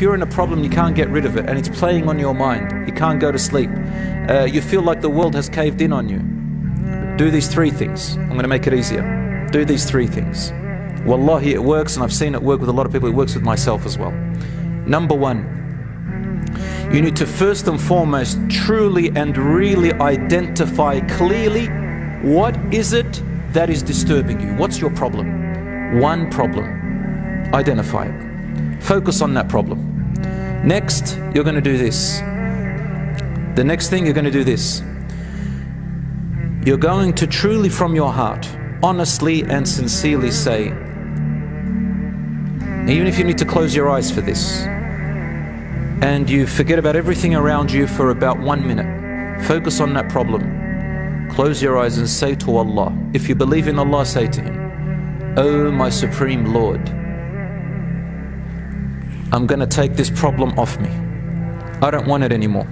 you're in a problem, you can't get rid of it, and it's playing on your mind, you can't go to sleep, you feel like the world has caved in on you, do these three things. I'm going to make it easier. Do these three things. Wallahi, it works, and I've seen it work with a lot of people. It works with myself as well. Number one, you need to first and foremost truly and really identify clearly what is it that is disturbing you. What's your problem? One problem. Identify it. Focus on that problem. Next, you're going to do this. The next thing, you're going to do this. You're going to truly from your heart, honestly and sincerely say, even if you need to close your eyes for this, and you forget about everything around you for about 1 minute, focus on that problem, close your eyes and say to Allah, if you believe in Allah, say to Him, "Oh my Supreme Lord, I'm going to take this problem off me. I don't want it anymore.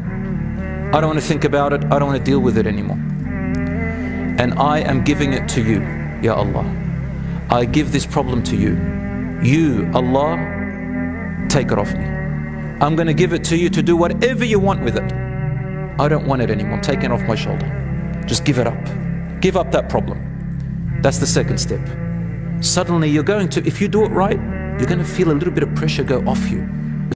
I don't want to think about it. I don't want to deal with it anymore. And I am giving it to you, Ya Allah. I give this problem to you. You, Allah, take it off me. I'm going to give it to you to do whatever you want with it. I don't want it anymore. I'm taking it off my shoulder. Just give it up. Give up that problem." That's the second step. Suddenly you're going to, if you do it right, you're going to feel a little bit of pressure go off you.